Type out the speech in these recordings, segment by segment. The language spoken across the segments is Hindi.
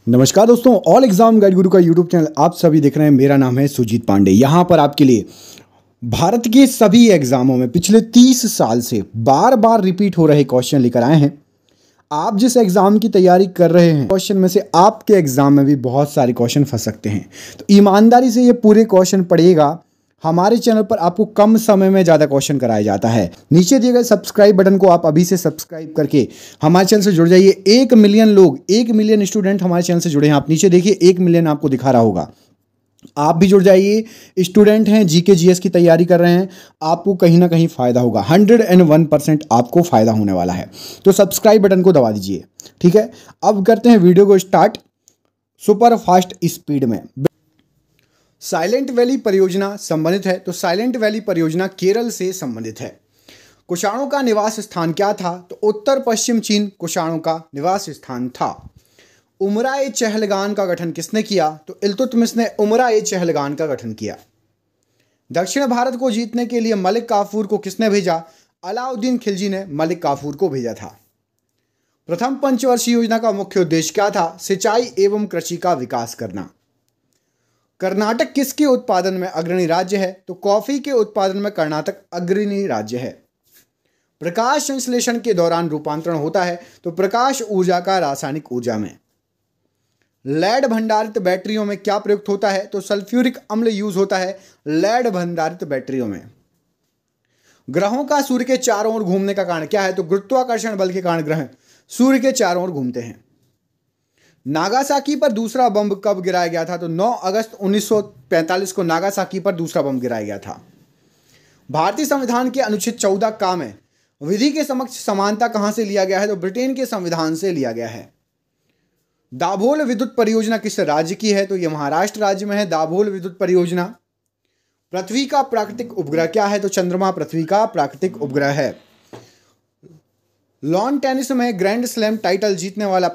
नमस्कार दोस्तों, ऑल एग्जाम गाइड गुरु का यूट्यूब चैनल आप सभी देख रहे हैं। मेरा नाम है सुजीत पांडे। यहाँ पर आपके लिए भारत के सभी एग्जामों में पिछले 30 साल से बार बार रिपीट हो रहे क्वेश्चन लेकर आए हैं। आप जिस एग्जाम की तैयारी कर रहे हैं, क्वेश्चन में से आपके एग्जाम में भी बहुत सारे क्वेश्चन फंस सकते हैं। तो ईमानदारी से ये पूरे क्वेश्चन पढ़िएगा। हमारे चैनल पर आपको कम समय में ज़्यादा क्वेश्चन कराया जाता है। नीचे दिए गए सब्सक्राइब बटन को आप अभी से सब्सक्राइब करके हमारे चैनल से जुड़ जाइए। 1 मिलियन लोग, 1 मिलियन स्टूडेंट हमारे चैनल से जुड़े हैं। आप नीचे देखिए 1 मिलियन आपको दिखा रहा होगा। आप भी जुड़ जाइए। स्टूडेंट हैं, जीके जीएस की तैयारी कर रहे हैं, आपको कहीं ना कहीं फ़ायदा होगा। 101% आपको फ़ायदा होने वाला है। तो सब्सक्राइब बटन को दबा दीजिए, ठीक है। अब करते हैं वीडियो को स्टार्ट सुपर फास्ट स्पीड में। साइलेंट वैली परियोजना संबंधित है, तो साइलेंट वैली परियोजना केरल से संबंधित है। कुषाणों का निवास स्थान क्या था? तो उत्तर पश्चिम चीन कुषाणों का निवास स्थान था। उमरा-ए चहलगान का गठन किसने किया? तो इल्तुतमिश ने उमरा-ए चहलगान का गठन किया। दक्षिण भारत को जीतने के लिए मलिक काफूर को किसने भेजा? अलाउद्दीन खिलजी ने मलिक काफूर को भेजा था। प्रथम पंचवर्षीय योजना का मुख्य उद्देश्य क्या था? सिंचाई एवं कृषि का विकास करना। कर्नाटक किसके उत्पादन में अग्रणी राज्य है? तो कॉफी के उत्पादन में कर्नाटक अग्रणी राज्य है। प्रकाश संश्लेषण के दौरान रूपांतरण होता है, तो प्रकाश ऊर्जा का रासायनिक ऊर्जा में। लेड भंडारित बैटरियों में क्या प्रयुक्त होता है? तो सल्फ्यूरिक अम्ल यूज होता है लेड भंडारित बैटरियों में। ग्रहों का सूर्य के चारों ओर घूमने का कारण क्या है? तो गुरुत्वाकर्षण बल के कारण ग्रह सूर्य के चारों ओर घूमते हैं। नागासाकी पर दूसरा बम कब गिराया गया था? तो 9 अगस्त 1945 को नागासाकी पर दूसरा बम गिराया गया था। भारतीय संविधान के अनुच्छेद 14 का में विधि के समक्ष समानता कहां से लिया गया है? तो ब्रिटेन के संविधान से लिया गया है। दाभोल विद्युत परियोजना किस राज्य की है? तो यह महाराष्ट्र राज्य में है दाभोल विद्युत परियोजना। पृथ्वी का प्राकृतिक उपग्रह क्या है? तो चंद्रमा पृथ्वी का प्राकृतिक उपग्रह है। लॉन टेनिस में ग्रैंड स्लैम टाइटल जीतने वाला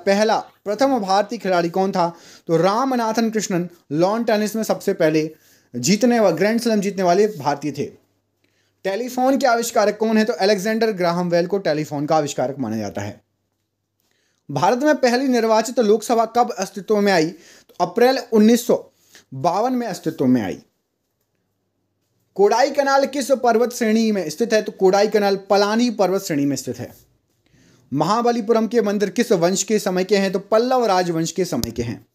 प्रथम भारतीय खिलाड़ी कौन था? तो रामनाथन कृष्णन लॉन टेनिस में सबसे पहले ग्रैंड स्लैम जीतने वाले भारतीय थे। टेलीफोन के आविष्कारक कौन है? तो अलेक्जेंडर ग्राहम बेल को टेलीफोन का आविष्कारक माना जाता है। भारत में पहली निर्वाचित लोकसभा कब अस्तित्व में आई? तो अप्रैल 1952 में अस्तित्व में आई। कोडाई कनाल किस पर्वत श्रेणी में स्थित है? तो कोडाई कनाल पलानी पर्वत श्रेणी में स्थित है। महाबलीपुरम के मंदिर किस वंश के समय के हैं? तो पल्लव राजवंश के समय के हैं।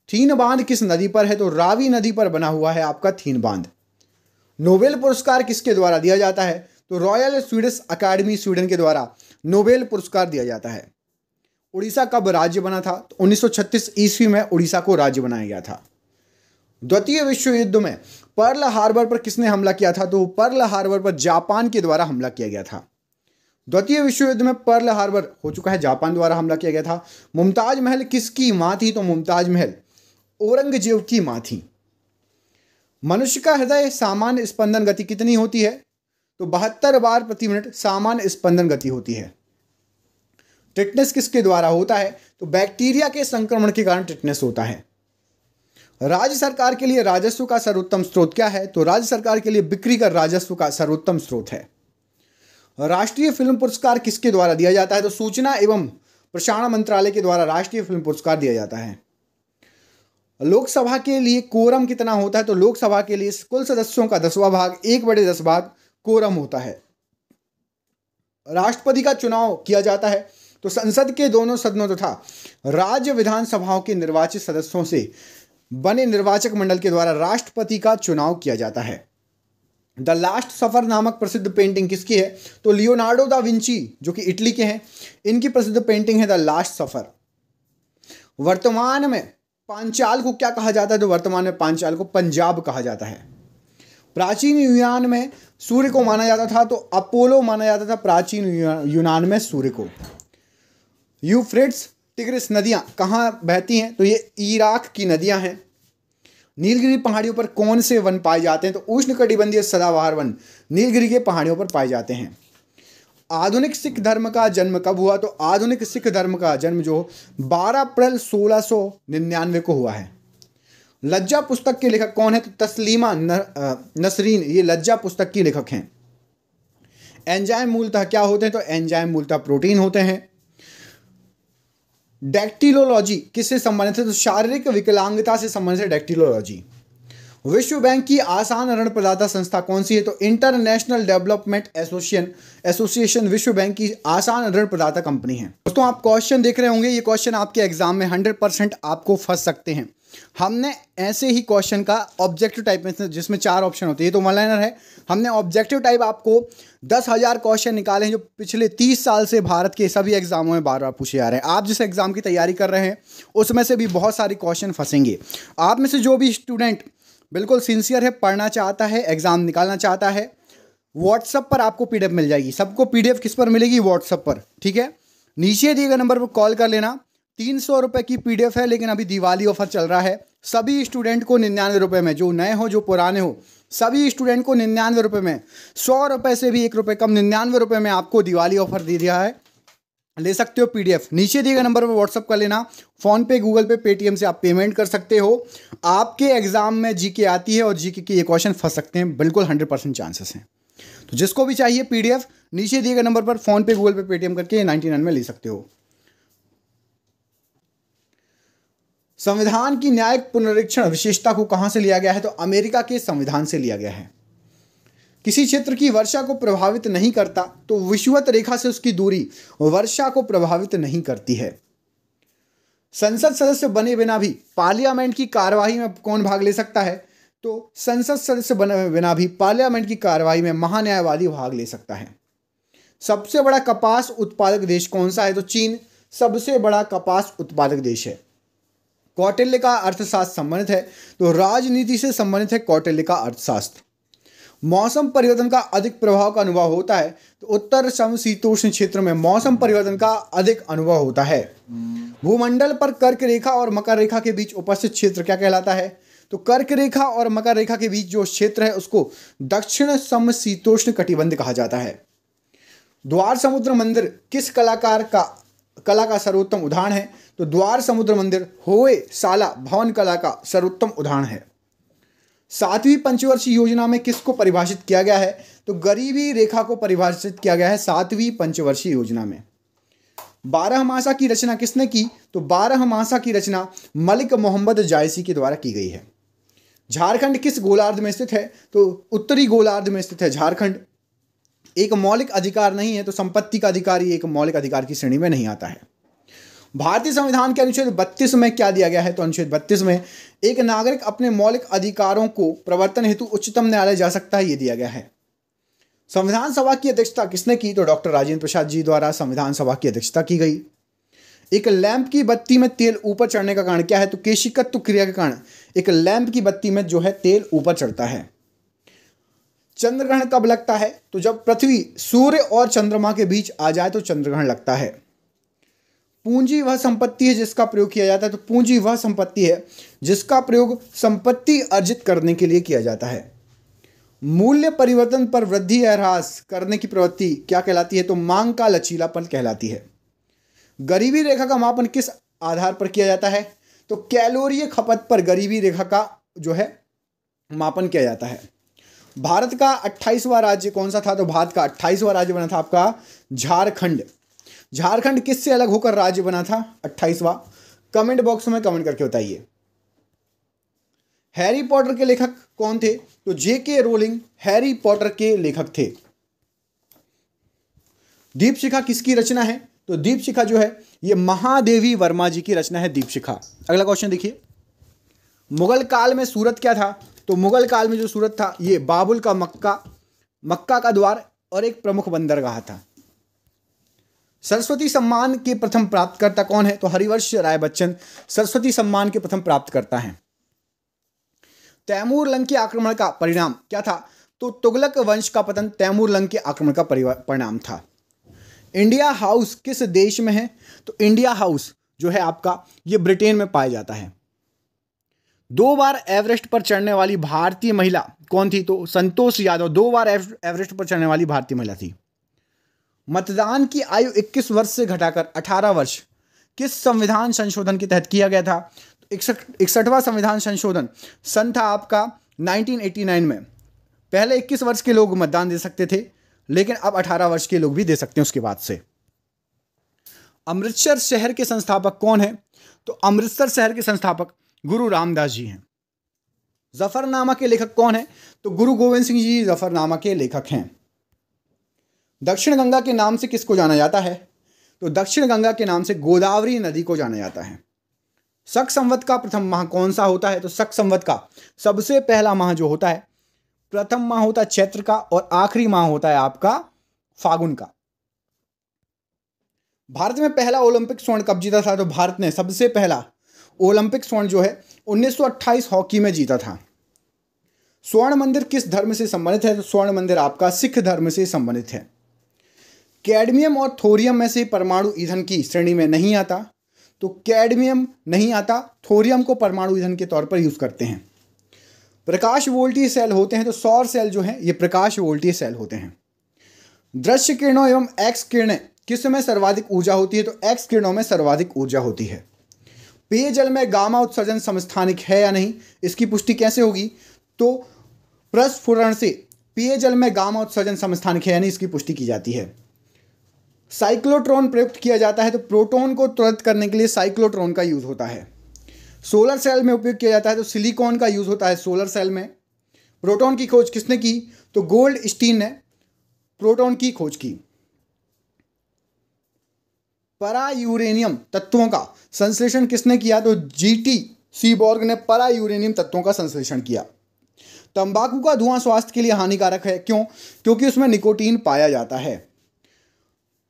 थीन बांध किस नदी पर है? तो रावी नदी पर बना हुआ है आपका थीन बांध। नोबेल पुरस्कार किसके द्वारा दिया जाता है? तो रॉयल स्वीडिश अकादमी स्वीडन के द्वारा नोबेल पुरस्कार दिया जाता है। उड़ीसा कब राज्य बना था? तो 1936 ईस्वी में उड़ीसा को राज्य बनाया गया था। द्वितीय विश्व युद्ध में पर्ल हार्बर पर किसने हमला किया था? तो पर्ल हार्बर पर जापान के द्वारा हमला किया गया था। द्वितीय विश्व युद्ध में पर्ल हार्बर हो चुका है, जापान द्वारा हमला किया गया था। मुमताज महल किसकी मां थी? तो मुमताज महल औरंगजेब की मां थी। मनुष्य का हृदय सामान्य स्पंदन गति कितनी होती है? तो 72 बार प्रति मिनट सामान्य स्पंदन गति होती है। टिटनेस किसके द्वारा होता है? तो बैक्टीरिया के संक्रमण के कारण टिटनेस होता है। राज्य सरकार के लिए राजस्व का सर्वोत्तम स्रोत क्या है? तो राज्य सरकार के लिए बिक्री कर राजस्व का सर्वोत्तम स्रोत है। राष्ट्रीय फिल्म पुरस्कार किसके द्वारा दिया जाता है? तो सूचना एवं प्रसारण मंत्रालय के द्वारा राष्ट्रीय फिल्म पुरस्कार दिया जाता है। लोकसभा के लिए कोरम कितना होता है? तो लोकसभा के लिए कुल सदस्यों का 10वां भाग 1/10 भाग कोरम होता है। राष्ट्रपति का चुनाव किया जाता है तो संसद के दोनों सदनों तथा राज्य विधानसभाओं के निर्वाचित सदस्यों से बने निर्वाचक मंडल के द्वारा राष्ट्रपति का चुनाव किया जाता है। द लास्ट सफर नामक प्रसिद्ध पेंटिंग किसकी है? तो लियोनार्डो दा विंची जो कि इटली के हैं, इनकी प्रसिद्ध पेंटिंग है द लास्ट सफर। वर्तमान में पांचाल को क्या कहा जाता है? तो वर्तमान में पांचाल को पंजाब कहा जाता है। प्राचीन यूनान में सूर्य को माना जाता था तो अपोलो माना जाता था प्राचीन यूनान में सूर्य को। यूफ्रेट्स टिग्रिस नदियां कहाँ बहती हैं? तो ये इराक की नदियां हैं। नीलगिरी पहाड़ियों पर कौन से वन पाए जाते हैं? तो उष्णकटिबंधीय सदाबहार वन नीलगिरी के पहाड़ियों पर पाए जाते हैं। आधुनिक सिख धर्म का जन्म कब हुआ? तो आधुनिक सिख धर्म का जन्म जो 12 अप्रैल 1699 को हुआ है। लज्जा पुस्तक के लेखक कौन है? तो तस्लीमा नसरीन ये लज्जा पुस्तक की लेखक हैं। एंजाइम मूलतः क्या होते हैं? तो एंजाइम मूलतः प्रोटीन होते हैं। डैक्टिलोलॉजी किससे संबंधित है? तो शारीरिक विकलांगता से संबंधित है डैक्टिलोलॉजी। विश्व बैंक की आसान ऋण प्रदाता संस्था कौन सी है? तो इंटरनेशनल डेवलपमेंट एसोसिएशन विश्व बैंक की आसान ऋण प्रदाता कंपनी है। दोस्तों आप क्वेश्चन देख रहे होंगे, ये क्वेश्चन आपके एग्जाम में 100% आपको फंस सकते हैं। हमने ऐसे ही क्वेश्चन का ऑब्जेक्टिव टाइप में, जिसमें 4 ऑप्शन होते हैं, ये तो वन लाइनर है, हमने ऑब्जेक्टिव टाइप आपको 10,000 क्वेश्चन निकाले हैं जो पिछले 30 साल से भारत के सभी एग्जामों में बार बार पूछे जा रहे हैं। आप जिस एग्जाम की तैयारी कर रहे हैं उसमें से भी बहुत सारी क्वेश्चन फंसेंगे। आप में से जो भी स्टूडेंट बिल्कुल सिंसियर है, पढ़ना चाहता है, एग्जाम निकालना चाहता है, व्हाट्सएप पर आपको पीडीएफ मिल जाएगी। सबको पीडीएफ किस पर मिलेगी? व्हाट्सएप पर, ठीक है। नीचे दिए गए नंबर पर कॉल कर लेना। 300 रुपये की पीडीएफ है, लेकिन अभी दिवाली ऑफर चल रहा है। सभी स्टूडेंट को 99 रुपये में, जो नए हो जो पुराने हो, सभी स्टूडेंट को 99 रुपये में, 100 रुपये से भी 1 रुपये कम 99 रुपये में आपको दिवाली ऑफर दे दिया है। ले सकते हो पीडीएफ। नीचे दिए गए नंबर पर व्हाट्सअप कर लेना। फ़ोन पे, गूगल पे, पेटीएम से आप पेमेंट कर सकते हो। आपके एग्जाम में जीके आती है और जीके के ये क्वेश्चन फंस सकते हैं, बिल्कुल 100% चांसेस हैं। तो जिसको भी चाहिए पीडीएफ, नीचे दिए गए नंबर पर फ़ोन पे, गूगल पे, पेटीएम करके 99 में ले सकते हो। संविधान की न्यायिक पुनरीक्षण विशेषता को कहां से लिया गया है? तो अमेरिका के संविधान से लिया गया है। किसी क्षेत्र की वर्षा को प्रभावित नहीं करता तो विषुवत रेखा से उसकी दूरी वर्षा को प्रभावित नहीं करती है। संसद सदस्य बने बिना भी पार्लियामेंट की कार्यवाही में कौन भाग ले सकता है? तो संसद सदस्य बने बिना भी पार्लियामेंट की कार्यवाही में महान्यायवादी भाग ले सकता है। सबसे बड़ा कपास उत्पादक देश कौन सा है? तो चीन सबसे बड़ा कपास उत्पादक देश है। कौटिल्य का अर्थशास्त्र संबंधित है, तो राजनीति से संबंधित है कौटिल्य का अर्थशास्त्र। मौसम परिवर्तन का अधिक प्रभाव का अनुभव होता है, तो उत्तर समशीतोष्ण क्षेत्र में मौसम परिवर्तन का अधिक अनुभव होता है। भूमंडल पर कर्क रेखा और मकर रेखा के बीच उपस्थित क्षेत्र क्या कहलाता है? तो कर्क रेखा और मकर रेखा के बीच जो क्षेत्र है उसको दक्षिण समशीतोष्ण कटिबंध कहा जाता है। द्वार समुद्र मंदिर किस कला का सर्वोत्तम उदाहरण है? तो द्वार समुद्र मंदिर होयसाला भवन कला का सर्वोत्तम उदाहरण है। 7वीं पंचवर्षीय योजना में किसको परिभाषित किया गया है? तो गरीबी रेखा को परिभाषित किया गया है 7वीं पंचवर्षीय योजना में। 12मासा की रचना किसने की? तो 12मासा की रचना मलिक मोहम्मद जायसी के द्वारा की गई है। झारखंड किस गोलार्ध में स्थित है? तो उत्तरी गोलार्ध में स्थित है झारखंड। एक मौलिक अधिकार नहीं है, तो संपत्ति का अधिकार ही एक मौलिक अधिकार की श्रेणी में नहीं आता है। भारतीय संविधान के अनुच्छेद 32 में क्या दिया गया है? तो अनुच्छेद 32 में एक नागरिक अपने मौलिक अधिकारों को प्रवर्तन हेतु उच्चतम न्यायालय जा सकता है, ये दिया गया है। संविधान सभा की अध्यक्षता किसने की? तो डॉक्टर राजेंद्र प्रसाद जी द्वारा संविधान सभा की अध्यक्षता की गई। एक लैंप की बत्ती में तेल ऊपर चढ़ने का कारण क्या है? तो केशिकत्व क्रिया के कारण एक लैंप की बत्ती में जो है तेल ऊपर चढ़ता है। चंद्रग्रहण कब लगता है? तो जब पृथ्वी सूर्य और चंद्रमा के बीच आ जाए तो चंद्रग्रहण लगता है। पूंजी वह संपत्ति है जिसका प्रयोग किया जाता है, तो पूंजी वह संपत्ति है जिसका प्रयोग संपत्ति अर्जित करने के लिए किया जाता है। मूल्य परिवर्तन पर वृद्धि या ह्रास करने की प्रवृत्ति क्या कहलाती है? तो मांग का लचीलापन कहलाती है। गरीबी रेखा का मापन किस आधार पर किया जाता है? तो कैलोरी खपत पर गरीबी रेखा का जो है मापन किया जाता है। भारत का 28वां राज्य कौन सा था? तो भारत का 28वां राज्य बना था आपका झारखंड। झारखंड किससे अलग होकर राज्य बना था 28वां? कमेंट बॉक्स में कमेंट करके बताइए। हैरी पॉटर के लेखक कौन थे? तो जेके रोलिंग हैरी पॉटर के लेखक थे। दीपशिखा किसकी रचना है? तो दीपशिखा जो है ये महादेवी वर्मा जी की रचना है दीपशिखा। अगला क्वेश्चन देखिए, मुगल काल में सूरत क्या था? तो मुगल काल में जो सूरत था ये बाबुल का मक्का का द्वार और एक प्रमुख बंदरगाह था। सरस्वती सम्मान के प्रथम प्राप्तकर्ता कौन है? तो हरिवंश राय बच्चन सरस्वती सम्मान के प्रथम प्राप्तकर्ता हैं। तैमूर लंग के आक्रमण का परिणाम क्या था? तो तुगलक वंश का पतन तैमूर लंग के आक्रमण का परिणाम था। इंडिया हाउस किस देश में है? तो इंडिया हाउस जो है आपका ये ब्रिटेन में पाया जाता है। 2 बार एवरेस्ट पर चढ़ने वाली भारतीय महिला कौन थी? तो संतोष यादव 2 बार एवरेस्ट पर चढ़ने वाली भारतीय महिला थी। मतदान की आयु 21 वर्ष से घटाकर 18 वर्ष किस संविधान संशोधन के तहत किया गया था? तो 61वां संविधान संशोधन सन था आपका 1989 में। पहले 21 वर्ष के लोग मतदान दे सकते थे, लेकिन अब 18 वर्ष के लोग भी दे सकते हैं उसके बाद से। अमृतसर शहर के संस्थापक कौन है? तो अमृतसर शहर के संस्थापक गुरु रामदास जी हैं। जफरनामा के लेखक कौन है? तो गुरु गोविंद सिंह जी जफरनामा के लेखक हैं। दक्षिण गंगा के नाम से किसको जाना जाता है? तो दक्षिण गंगा के नाम से गोदावरी नदी को जाना जाता है। शक संवत का प्रथम माह कौन सा होता है? तो शक संवत का सबसे पहला माह जो होता है, प्रथम माह होता है चैत्र का और आखिरी माह होता है आपका फागुन का। भारत में पहला ओलंपिक स्वर्ण कब जीता था? तो भारत ने सबसे पहला ओलंपिक स्वर्ण जो है 1928 हॉकी में जीता था। स्वर्ण मंदिर किस धर्म से संबंधित है? तो स्वर्ण मंदिर आपका सिख धर्म से संबंधित है। कैडमियम और थोरियम में से परमाणु ईंधन की श्रेणी में नहीं आता। तो कैडमियम नहीं आता, थोरियम को परमाणु ईंधन के तौर पर यूज करते हैं। प्रकाश वोल्टीय सेल होते हैं, तो सौर सेल जो है ये प्रकाश वोल्टीय सेल होते हैं। दृश्य किरणों एवं एक्स किरणें किस में सर्वाधिक ऊर्जा होती है? तो एक्स किरणों में सर्वाधिक ऊर्जा होती है। पेयजल में गामा उत्सर्जन समस्थानिक है या नहीं, इसकी पुष्टि कैसे होगी? तो प्रस्फुरण से पेयजल में गामा उत्सर्जन समस्थानिक है या नहीं, इसकी पुष्टि की जाती है। साइक्लोट्रॉन प्रयुक्त किया जाता है, तो प्रोटॉन को त्वरित करने के लिए साइक्लोट्रॉन का यूज होता है। सोलर सेल में उपयोग किया जाता है, तो सिलिकॉन का यूज होता है सोलर सेल में। प्रोटॉन की खोज किसने की? तो गोल्ड स्टीन ने प्रोटॉन की खोज की। परा यूरेनियम तत्वों का संश्लेषण किसने किया? तो जीटी सीबॉर्ग ने परा यूरेनियम तत्वों का संश्लेषण किया। तंबाकू का धुआं स्वास्थ्य के लिए हानिकारक है, क्यों? क्योंकि उसमें निकोटीन पाया जाता है।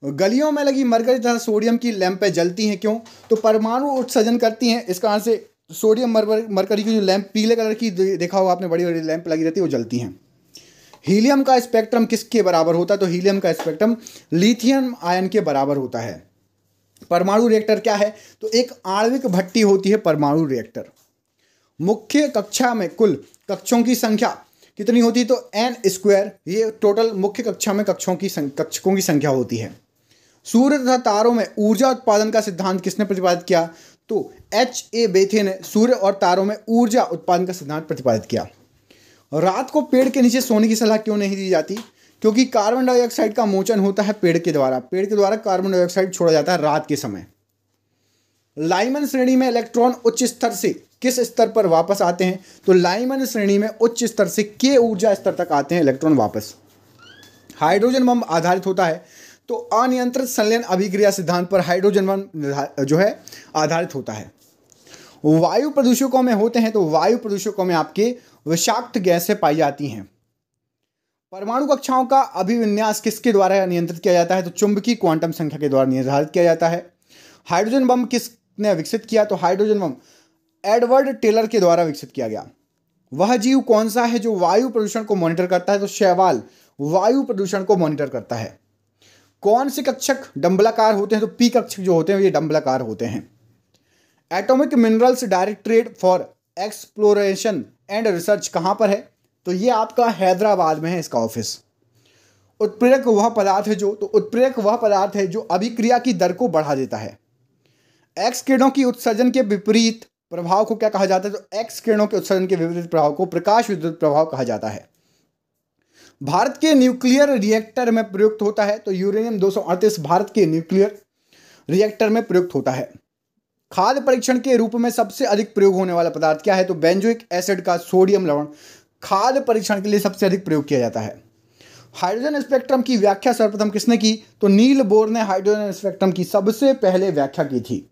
गलियों में लगी मरकरी तथा सोडियम की लैंपें जलती हैं, क्यों? तो परमाणु उत्सर्जन करती हैं, इस कारण से सोडियम मरकरी की जो लैंप पीले कलर की देखा होगा आपने, बड़ी बड़ी लैंप लगी रहती है, वो जलती हैं। हीलियम का स्पेक्ट्रम किसके बराबर होता है? तो हीलियम का स्पेक्ट्रम लिथियम आयन के बराबर होता है। परमाणु रिएक्टर क्या है? तो एक आणविक भट्टी होती है परमाणु रिएक्टर। मुख्य कक्षा में कुल कक्षों की संख्या कितनी होती है? तो n², ये टोटल मुख्य कक्षा में कक्षकों की संख्या होती है। सूर्य तथा तारों में ऊर्जा उत्पादन का सिद्धांत किसने प्रतिपादित किया? तो H.A. बेथे ने सूर्य और तारों में ऊर्जा उत्पादन का सिद्धांत प्रतिपादित किया। रात को पेड़ के नीचे सोने की सलाह क्यों नहीं दी जाती? क्योंकि कार्बन डाइऑक्साइड का मोचन होता है पेड़ के द्वारा कार्बन डाइऑक्साइड छोड़ा जाता है रात के समय। लाइमन श्रेणी में इलेक्ट्रॉन उच्च स्तर से किस स्तर पर वापस आते हैं? तो लाइमन श्रेणी में उच्च स्तर से के ऊर्जा स्तर तक आते हैं इलेक्ट्रॉन वापस। हाइड्रोजन बम आधारित होता है, तो अनियंत्रित संलयन अभिक्रिया सिद्धांत पर हाइड्रोजन बम जो है आधारित होता है। वायु प्रदूषकों में होते हैं, तो वायु प्रदूषकों में आपके विषाक्त गैसें पाई जाती हैं। परमाणु कक्षाओं का अभिविन्यास किसके द्वारा नियंत्रित किया जाता है? तो चुंबकीय क्वांटम संख्या के द्वारा निर्धारित किया जाता है। हाइड्रोजन बम किसने विकसित किया? तो हाइड्रोजन बम एडवर्ड टेलर के द्वारा विकसित किया गया। वह जीव कौन सा है जो वायु प्रदूषण को मॉनिटर करता है? तो शैवाल वायु प्रदूषण को मॉनिटर करता है। कौन से कक्षक डंबलाकार होते हैं? तो पी कक्षक जो होते हैं ये डंबलाकार होते हैं। Atomic minerals directorate for exploration and research कहाँ पर है? तो ये आपका हैदराबाद में है इसका ऑफिस। उत्प्रेरक वह पदार्थ है जो अभिक्रिया की दर को बढ़ा देता है। एक्स किरणों की उत्सर्जन के विपरीत प्रभाव को क्या कहा जाता है? तो एक्स किरणों के उत्सर्जन के विपरीत प्रभाव को प्रकाश विद्युत प्रभाव कहा जाता है। भारत के न्यूक्लियर रिएक्टर में प्रयुक्त होता है, तो यूरेनियम 238 भारत के न्यूक्लियर रिएक्टर में प्रयुक्त होता है। खाद्य परीक्षण के रूप में सबसे अधिक प्रयोग होने वाला पदार्थ क्या है? तो बेंजोइक एसिड का सोडियम लवण खाद्य परीक्षण के लिए सबसे अधिक प्रयोग किया जाता है। हाइड्रोजन स्पेक्ट्रम की व्याख्या सर्वप्रथम किसने की? तो नील बोर ने हाइड्रोजन स्पेक्ट्रम की सबसे पहले व्याख्या की थी।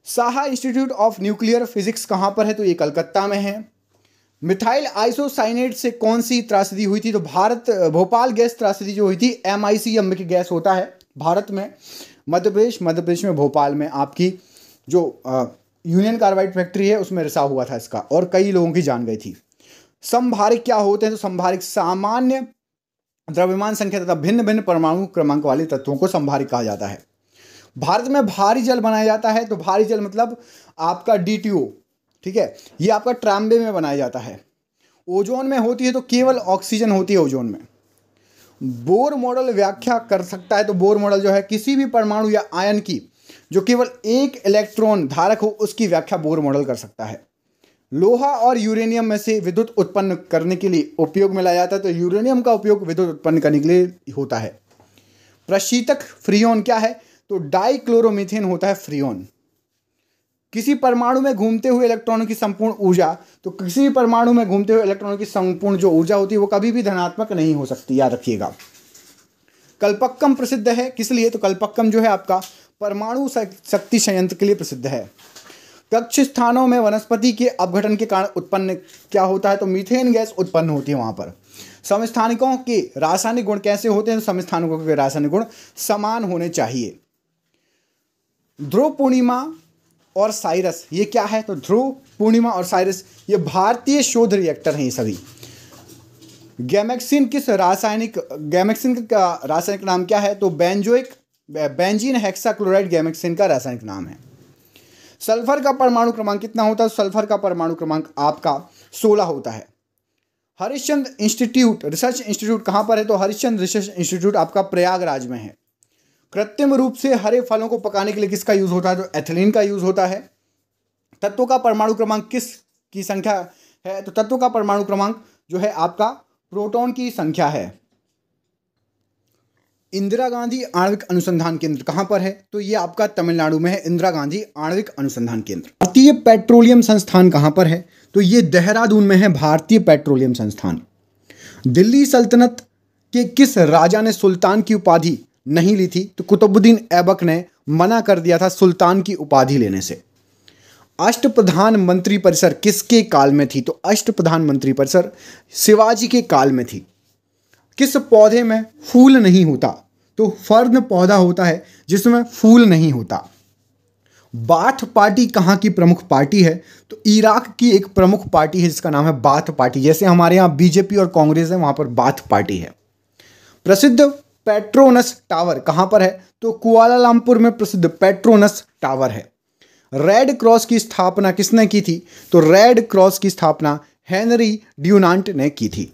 Saha institute of nuclear physics कहां पर है? तो ये कलकत्ता में है। मिथाइल आइसोसाइनेट से कौन सी त्रासदी हुई थी? तो भोपाल गैस त्रासदी जो हुई थी, MIC मुख्य गैस होता है भारत में, मध्य प्रदेश में भोपाल में आपकी जो यूनियन कार्बाइड फैक्ट्री है उसमें रिसाव हुआ था इसका, और कई लोगों की जान गई थी। संभारिक क्या होते हैं? तो संभारिक सामान्य द्रव्यमान संख्या तथा भिन्न भिन्न परमाणु क्रमांक वाले तत्वों को संभारिक कहा जाता है। भारत में भारी जल बनाया जाता है, तो भारी जल मतलब आपका DTO, ठीक है, ये आपका ट्रांबे में बनाया जाता है। ओजोन में होती है, तो केवल ऑक्सीजन होती है ओजोन में। बोर मॉडल व्याख्या कर सकता है, तो बोर मॉडल जो है किसी भी परमाणु या आयन की जो केवल एक इलेक्ट्रॉन धारक हो उसकी व्याख्या बोर मॉडल कर सकता है। लोहा और यूरेनियम में से विद्युत उत्पन्न करने के लिए उपयोग में लाया जाता है, तो यूरेनियम का उपयोग विद्युत उत्पन्न करने के लिए होता है। प्रशीतक फ्रीऑन क्या है? तो डाइक्लोरोमीथेन होता है फ्रियोन। किसी परमाणु में घूमते हुए इलेक्ट्रॉनों की संपूर्ण ऊर्जा, तो किसी भी परमाणु में घूमते हुए इलेक्ट्रॉनों की संपूर्ण जो ऊर्जा होती है वो कभी भी धनात्मक नहीं हो सकती, याद रखिएगा। कल्पक्कम प्रसिद्ध है किस लिए? तो कल्पक्कम जो है आपका परमाणु शक्ति संयंत्र के लिए प्रसिद्ध है। कक्ष स्थानों में वनस्पति के अपघटन के कारण उत्पन्न क्या होता है? तो मीथेन गैस उत्पन्न होती है वहां पर। समस्थानिकों के रासायनिक गुण कैसे होते हैं? समस्थानिकों के रासायनिक गुण समान होने चाहिए। ध्रुव पूर्णिमा और साइरस ये क्या है? तो ध्रुव पूर्णिमा और साइरस ये भारतीय शोध रिएक्टर हैं ये सभी। गैमेक्सिन का रासायनिक नाम क्या है? तो बेंजीन हेक्साक्लोराइड गैमेक्सिन का रासायनिक नाम है। सल्फर का परमाणु क्रमांक कितना होता है? सल्फर का परमाणु क्रमांक आपका 16 होता है। हरिश्चंद्र इंस्टीट्यूट रिसर्च इंस्टीट्यूट कहाँ पर है? तो हरिश्चंद्र रिसर्च इंस्टीट्यूट आपका प्रयागराज में है। कृत्रिम रूप से हरे फलों को पकाने के लिए किसका यूज होता है? तो एथिलीन का यूज होता है। तत्वों का परमाणु क्रमांक किस की संख्या है? तो तत्वों का परमाणु क्रमांक जो है आपका प्रोटॉन की संख्या है। इंदिरा गांधी आणविक अनुसंधान केंद्र कहां पर है? तो ये आपका तमिलनाडु में है, इंदिरा गांधी आणविक अनुसंधान केंद्र। भारतीय पेट्रोलियम संस्थान कहां पर है? तो ये देहरादून में है, भारतीय पेट्रोलियम संस्थान। दिल्ली सल्तनत के किस राजा ने सुल्तान की उपाधि नहीं ली थी? तो कुतुबुद्दीन ऐबक ने मना कर दिया था सुल्तान की उपाधि लेने से। अष्टप्रधान मंत्री परिसर किसके काल में थी? तो अष्टप्रधान मंत्री परिसर शिवाजी के काल में थी। किस पौधे में फूल नहीं होता? तो फर्न पौधा होता है जिसमें फूल नहीं होता। बाथ पार्टी कहाँ की प्रमुख पार्टी है? तो इराक की एक प्रमुख पार्टी है जिसका नाम है बाथ पार्टी। जैसे हमारे यहाँ बीजेपी और कांग्रेस है, वहां पर बाथ पार्टी है। प्रसिद्ध पेट्रोनस टावर कहां पर है? तो कुआलालंपुर में प्रसिद्ध पेट्रोनस टावर है। रेड क्रॉस की स्थापना किसने की थी? तो रेड क्रॉस की स्थापना हेनरी ड्यूनांट ने की थी।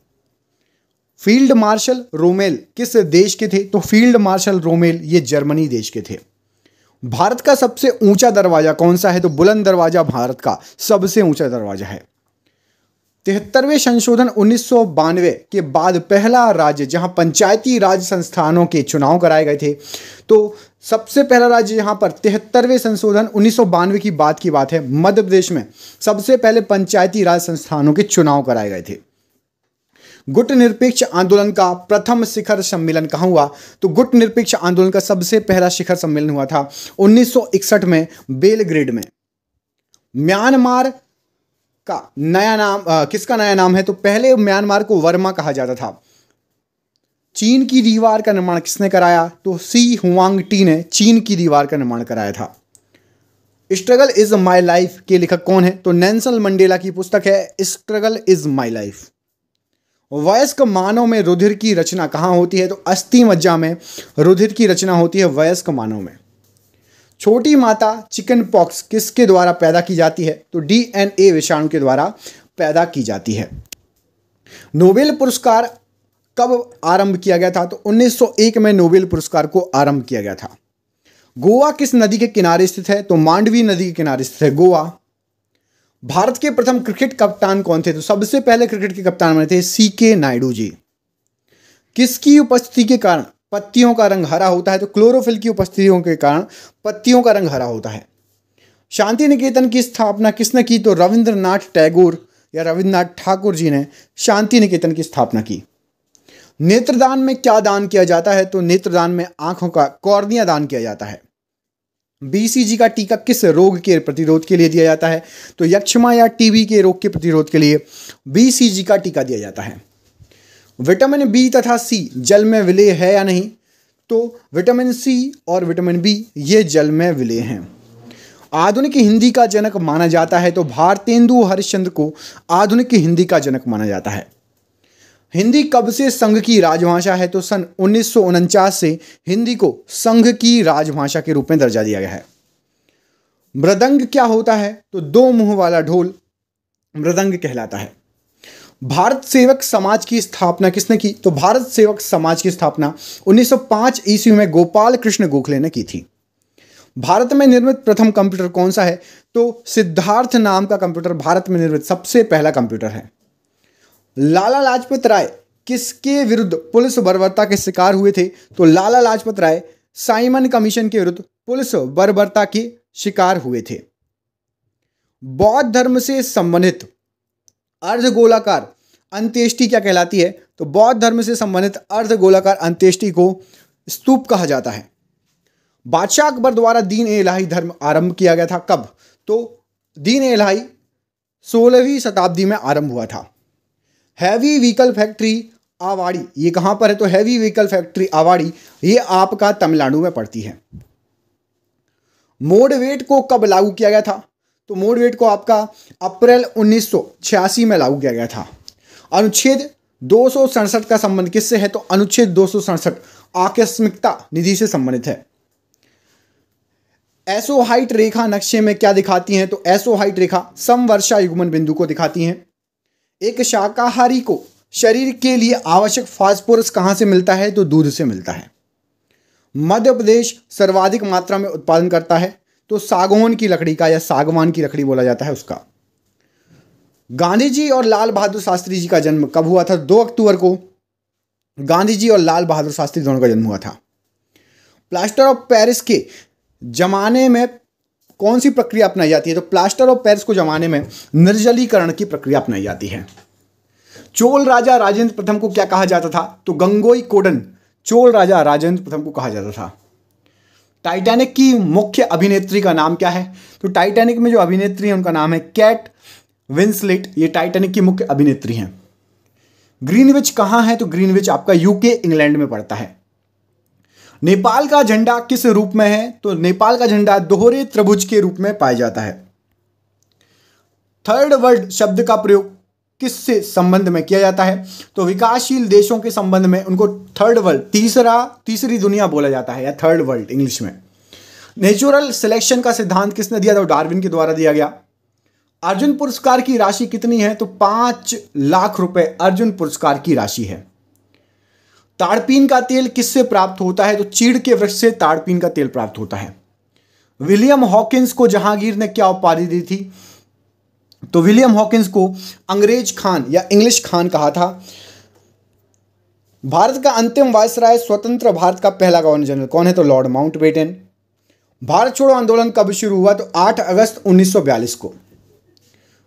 फील्ड मार्शल रोमेल किस देश के थे? तो फील्ड मार्शल रोमेल ये जर्मनी देश के थे। भारत का सबसे ऊंचा दरवाजा कौन सा है? तो बुलंद दरवाजा भारत का सबसे ऊंचा दरवाजा है। 73वें संशोधन 1992 के बाद पहला राज्य जहां पंचायती राज संस्थानों के चुनाव कराए गए थे, तो सबसे पहला राज्य जहां पर 73वें संशोधन 1992 की बात है, मध्य प्रदेश में सबसे पहले पंचायती राज संस्थानों के चुनाव कराए गए थे। गुट निरपेक्ष आंदोलन का प्रथम शिखर सम्मेलन कहां हुआ? तो गुट निरपेक्ष आंदोलन का सबसे पहला शिखर सम्मेलन हुआ था 1961 में बेलग्रेड में। म्यांमार का नया नाम किसका नया नाम है? तो पहले म्यांमार को वर्मा कहा जाता था। चीन की दीवार का निर्माण किसने कराया? तो सी हुआंगटी ने चीन की दीवार का निर्माण कराया था। स्ट्रगल इज माई लाइफ के लेखक कौन है? तो नेल्सन मंडेला की पुस्तक है स्ट्रगल इज माई लाइफ। वयस्क मानव में रुधिर की रचना कहां होती है? तो अस्थि मज्जा में रुधिर की रचना होती है वयस्क मानव में। छोटी माता चिकन पॉक्स किसके द्वारा पैदा की जाती है? तो DNA विषाणु के द्वारा पैदा की जाती है। नोबेल पुरस्कार कब आरंभ किया गया था? तो 1901 में नोबेल पुरस्कार को आरंभ किया गया था। गोवा किस नदी के किनारे स्थित है? तो मांडवी नदी के किनारे स्थित है गोवा। भारत के प्रथम क्रिकेट कप्तान कौन थे? तो सबसे पहले क्रिकेट के कप्तान बने थे CK नायडू जी। किसकी उपस्थिति के कारण पत्तियों का रंग हरा होता है? तो क्लोरोफिल की उपस्थितियों के कारण पत्तियों का रंग हरा होता है। शांति निकेतन की स्थापना किसने की? तो रविंद्रनाथ टैगोर या रविंद्रनाथ ठाकुर जी ने शांति निकेतन की स्थापना की। नेत्रदान में क्या दान किया जाता है? तो नेत्रदान में आंखों का कॉर्निया दान किया जाता है। BCG का टीका किस रोग के प्रतिरोध के लिए दिया जाता है? तो यक्ष्मा या TB के रोग के प्रतिरोध के लिए BCG का टीका दिया जाता है। विटामिन B तथा C जल में विलेय है या नहीं? तो विटामिन C और विटामिन B ये जल में विलेय हैं। आधुनिक हिंदी का जनक माना जाता है, तो भारतेंदु हरिश्चंद्र को आधुनिक हिंदी का जनक माना जाता है। हिंदी कब से संघ की राजभाषा है? तो सन 1949 से हिंदी को संघ की राजभाषा के रूप में दर्जा दिया गया है। मृदंग क्या होता है? तो दो मुंह वाला ढोल मृदंग कहलाता है। भारत सेवक समाज की स्थापना किसने की? तो भारत सेवक समाज की स्थापना 1905 ईस्वी में गोपाल कृष्ण गोखले ने की थी। भारत में निर्मित प्रथम कंप्यूटर कौन सा है? तो सिद्धार्थ नाम का कंप्यूटर भारत में निर्मित सबसे पहला कंप्यूटर है। लाला लाजपत राय किसके विरुद्ध पुलिस बर्बरता के शिकार हुए थे? तो लाला लाजपत राय साइमन कमीशन के विरुद्ध पुलिस बर्बरता के शिकार हुए थे। बौद्ध धर्म से संबंधित अर्धगोलाकार अंत्येष्टि क्या कहलाती है? तो बौद्ध धर्म से संबंधित अर्धगोलाकार अंत्येष्टि को स्तूप कहा जाता है। बादशाह अकबर द्वारा दीन-ए-इलाही धर्म आरंभ किया गया था। कब? तो दीन-ए-इलाही 16वीं शताब्दी में आरंभ हुआ था। हैवी व्हीकल फैक्ट्री आवाड़ी, ये कहाँ पर है? तो हैवी व्हीकल फैक्ट्री आवाड़ी ये आपका तमिलनाडु में पड़ती है। मोडवेट को कब लागू किया गया था? तो मोडवेट को आपका अप्रैल 1986 में लागू किया गया था। अनुच्छेद 267 का संबंध किससे है? तो अनुच्छेद 267 आकस्मिकता निधि से संबंधित है। एसोहाइट रेखा नक्शे में क्या दिखाती हैं? तो एसोहाइट रेखा समवर्षा युग्मन बिंदु को दिखाती हैं। एक शाकाहारी को शरीर के लिए आवश्यक फास्फोरस कहाँ से मिलता है? तो दूध से मिलता है। मध्य प्रदेश सर्वाधिक मात्रा में उत्पादन करता है, तो सागौन की लकड़ी का या सागवान की लकड़ी बोला जाता है उसका। गांधी जी और लाल बहादुर शास्त्री जी का जन्म कब हुआ था? 2 अक्टूबर को गांधी जी और लाल बहादुर शास्त्री दोनों का जन्म हुआ था। प्लास्टर ऑफ पेरिस के जमाने में कौन सी प्रक्रिया अपनाई जाती है? तो प्लास्टर ऑफ पेरिस को जमाने में निर्जलीकरण की प्रक्रिया अपनाई जाती है। चोल राजा राजेंद्र प्रथम को क्या कहा जाता था? तो गंगोई कोंडन चोल राजा राजेंद्र प्रथम को कहा जाता था। टाइटैनिक की मुख्य अभिनेत्री का नाम क्या है? तो टाइटैनिक में जो अभिनेत्री है उनका नाम है केट विंसलेट, ये टाइटैनिक की मुख्य अभिनेत्री हैं। ग्रीनविच कहाँ है? तो ग्रीनविच आपका यूके इंग्लैंड में पड़ता है। नेपाल का झंडा किस रूप में है? तो नेपाल का झंडा दोहरे त्रिभुज के रूप में पाया जाता है। थर्ड वर्ल्ड शब्द का प्रयोग किससे संबंध में किया जाता है? तो विकासशील देशों के संबंध में उनको थर्ड वर्ल्ड, तीसरी दुनिया बोला जाता है या थर्ड वर्ल्ड इंग्लिश में। नेचुरल सिलेक्शन का सिद्धांत किसने दिया था? डार्विन के द्वारा दिया गया। अर्जुन पुरस्कार की राशि कितनी है? तो 5 लाख रुपए अर्जुन पुरस्कार की राशि है। ताड़पीन का तेल किससे प्राप्त होता है? तो चीड़ के वृक्ष से ताड़पीन का तेल प्राप्त होता है। विलियम हॉकिंस को जहांगीर ने क्या उपाधि दी थी? तो विलियम हॉकिंस को अंग्रेज खान या इंग्लिश खान कहा था। भारत का अंतिम वायसराय स्वतंत्र भारत का पहला गवर्नर जनरल कौन है? तो लॉर्ड माउंटबेटन। भारत छोड़ो आंदोलन कब शुरू हुआ? तो 8 अगस्त 1942 को।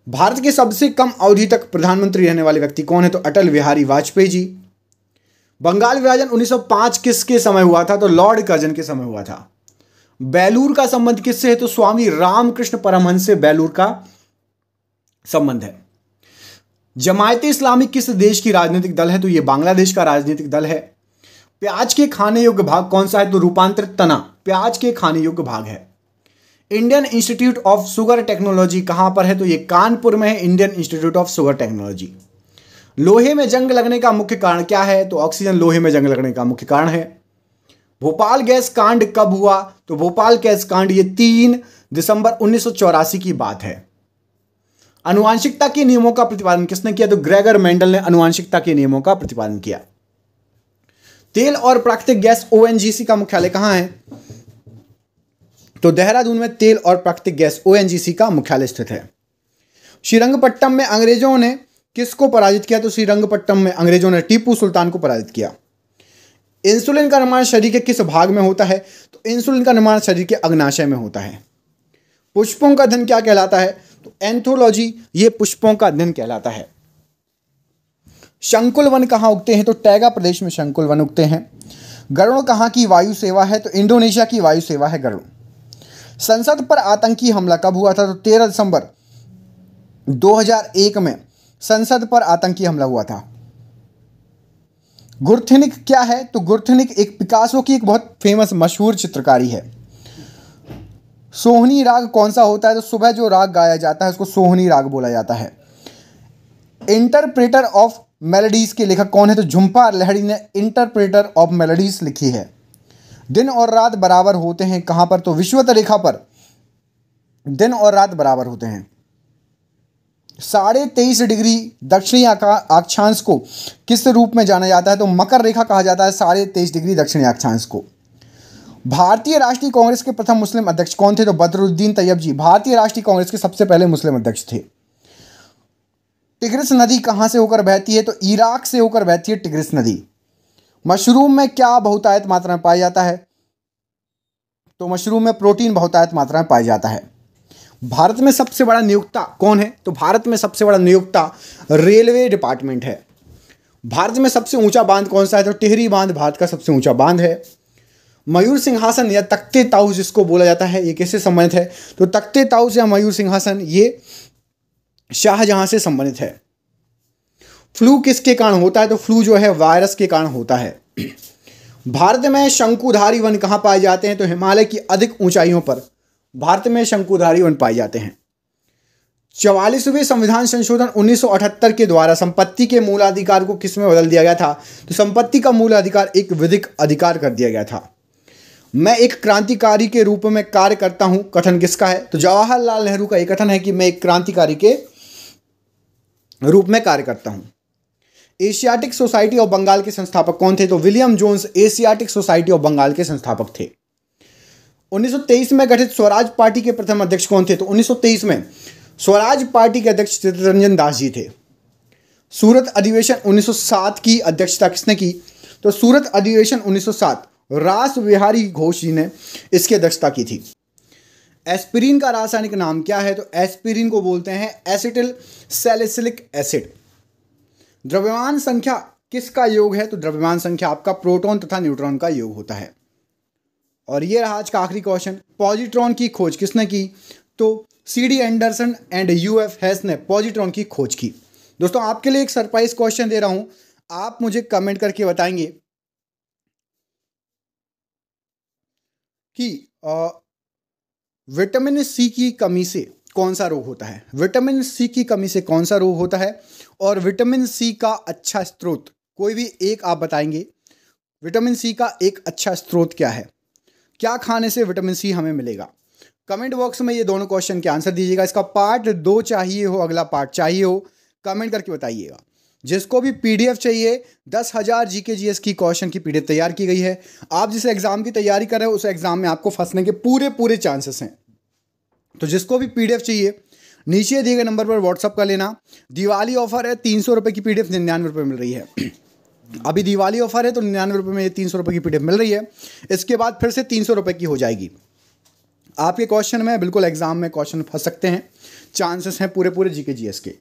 भारत के सबसे कम अवधि तक प्रधानमंत्री रहने वाले व्यक्ति कौन है? तो अटल बिहारी वाजपेयी जी। बंगाल विभाजन 1905 किसके समय हुआ था? तो लॉर्ड कर्जन के समय हुआ था। बेलूर का संबंध किससे है? तो स्वामी रामकृष्ण परमहंस से बेलूर का संबंध है। जमायते इस्लामी किस देश की राजनीतिक दल है? तो यह बांग्लादेश का राजनीतिक दल है। प्याज के खाने योग्य भाग कौन सा है? तो रूपांतरित तना प्याज के खाने योग्य भाग है। Indian institute of sugar technology कहां पर है? तो यह कानपुर में है, Indian institute of sugar technology. लोहे में जंग लगने का मुख्य कारण क्या है? तो ऑक्सीजन लोहे में जंग लगने का मुख्य कारण है। भोपाल गैस कांड कब हुआ? तो भोपाल गैस कांड ये 3 दिसंबर 1984 की बात है। आनुवांशिकता के नियमों का प्रतिपादन किसने किया? तो ग्रेगर मेंडल ने आनुवांशिकता के नियमों का प्रतिपादन किया। तेल और प्राकृतिक गैस ओएनजीसी का मुख्यालय कहां है? तो देहरादून में तेल और प्राकृतिक गैस ओएनजीसी का मुख्यालय स्थित है। श्रीरंगपट्टम में अंग्रेजों ने किसको पराजित किया? तो श्रीरंगपट्टम में अंग्रेजों ने टीपू सुल्तान को पराजित किया। इंसुलिन का निर्माण शरीर के किस भाग में होता है? तो इंसुलिन का निर्माण शरीर के अग्नाशय में होता है। पुष्पों का अध्ययन क्या कहलाता है? तो एंथोलॉजी ये पुष्पों का अध्ययन कहलाता है। शंकुल वन कहाँ उगते हैं? तो टैगा प्रदेश में शंकुल वन उगते हैं। गरुड़ कहाँ की वायु सेवा है? तो इंडोनेशिया की वायु सेवा है गरुड़। संसद पर आतंकी हमला कब हुआ था? तो 13 दिसंबर 2001 में संसद पर आतंकी हमला हुआ था। गुरथिनिक क्या है? तो गुरथिनिक एक पिकासो की एक बहुत फेमस मशहूर चित्रकारी है। सोहनी राग कौन सा होता है? तो सुबह जो राग गाया जाता है उसको सोहनी राग बोला जाता है। इंटरप्रेटर ऑफ मेलोडीज के लेखक कौन है? तो झुम्पा लाहिड़ी ने इंटरप्रेटर ऑफ मेलोडीज लिखी है। दिन और रात बराबर होते हैं कहां पर? तो विषुवत रेखा पर दिन और रात बराबर होते हैं। 23.5 डिग्री दक्षिणी अक्षांश को किस रूप में जाना जाता है? तो मकर रेखा कहा जाता है 23.5 डिग्री दक्षिणी अक्षांश को। भारतीय राष्ट्रीय कांग्रेस के प्रथम मुस्लिम अध्यक्ष कौन थे? तो बदरुद्दीन तैयब जी भारतीय राष्ट्रीय कांग्रेस के सबसे पहले मुस्लिम अध्यक्ष थे। टिग्रिस नदी कहां से होकर बहती है? तो इराक से होकर बहती है टिग्रिस नदी। मशरूम में क्या बहुतायत मात्रा में पाया जाता है? तो मशरूम में प्रोटीन बहुतायत मात्रा में पाया जाता है। भारत में सबसे बड़ा नियोक्ता कौन है? तो भारत में सबसे बड़ा नियोक्ता रेलवे डिपार्टमेंट है। भारत में सबसे ऊंचा बांध कौन सा है? तो टिहरी बांध भारत का सबसे ऊंचा बांध है। मयूर सिंहासन या तख्ते ताउस जिसको बोला जाता है, ये किससे संबंधित है? तो तख्ते ताउस या मयूर सिंहासन ये शाहजहां से संबंधित है। फ्लू किसके कारण होता है? तो फ्लू जो है वायरस के कारण होता है। भारत में शंकुधारी वन कहाँ पाए जाते हैं? तो हिमालय की अधिक ऊंचाइयों पर भारत में शंकुधारी वन पाए जाते हैं। 44वें संविधान संशोधन 1978 के द्वारा संपत्ति के मूलाधिकार को किसमें बदल दिया गया था? तो संपत्ति का मूलाधिकार एक विधिक अधिकार कर दिया गया था। मैं एक क्रांतिकारी के रूप में कार्य करता हूं, कथन किसका है? तो जवाहरलाल नेहरू का एक कथन है कि मैं एक क्रांतिकारी के रूप में कार्य करता हूं। एशियाटिक सोसाइटी ऑफ बंगाल के संस्थापक कौन थे? तो William Jones Asiatic Society of Bengal के संस्थापक थे। 1923 में गठित स्वराज पार्टी के प्रथम अध्यक्ष कौन थे? तो 1923 में स्वराज पार्टी के अध्यक्ष चित्तरंजन दास जी थे। सूरत अधिवेशन 1907 की अध्यक्षता किसने की? तो सूरत अधिवेशन 1907 रास बिहारी घोष जी ने इसकी अध्यक्षता की थी। एस्पिरिन का रासायनिक नाम क्या है? तो एस्पिरिन को बोलते हैं एसिटिल सैलिसिलिक एसिड। द्रव्यमान संख्या किसका योग है? तो द्रव्यमान संख्या आपका प्रोटॉन तथा न्यूट्रॉन का योग होता है। और ये रहा आज का आखिरी क्वेश्चन, पॉजिट्रॉन की खोज किसने की? तो CD एंडरसन एंड UF हेस ने पॉजिट्रॉन की खोज की। दोस्तों आपके लिए एक सरप्राइज क्वेश्चन दे रहा हूं, आप मुझे कमेंट करके बताएंगे कि विटामिन सी की कमी से कौन सा रोग होता है? विटामिन सी की कमी से कौन सा रोग होता है? और विटामिन सी का अच्छा स्रोत कोई भी एक आप बताएंगे। विटामिन सी का एक अच्छा स्रोत क्या है? क्या खाने से विटामिन सी हमें मिलेगा? कमेंट बॉक्स में ये दोनों क्वेश्चन के आंसर दीजिएगा। इसका पार्ट 2 चाहिए हो, अगला पार्ट चाहिए हो, कमेंट करके बताइएगा। जिसको भी PDF चाहिए, 10,000 GK GS की क्वेश्चन की PDF तैयार की गई है। आप जिस एग्जाम की तैयारी कर रहे हो उस एग्जाम में आपको फंसने के पूरे चांसेस हैं। तो जिसको भी PDF चाहिए नीचे दिए गए नंबर पर व्हाट्सअप कर लेना। दिवाली ऑफर है, 300 रुपये की PDF 99 रुपये मिल रही है। अभी दिवाली ऑफर है तो 99 रुपये में 300 रुपये की PDF मिल रही है। इसके बाद फिर से 300 रुपये की हो जाएगी। आपके क्वेश्चन में बिल्कुल एग्जाम में क्वेश्चन फंस सकते हैं, चांसेस हैं पूरे GK GS के।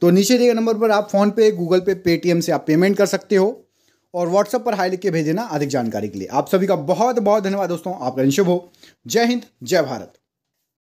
तो नीचे दिए गए नंबर पर आप फ़ोन पे, गूगल पे, पेटीएम से आप पेमेंट कर सकते हो और व्हाट्सएप पर हाई लिख के भेज देना अधिक जानकारी के लिए। आप सभी का बहुत बहुत धन्यवाद दोस्तों। आपका दिन शुभ हो। जय हिंद, जय भारत।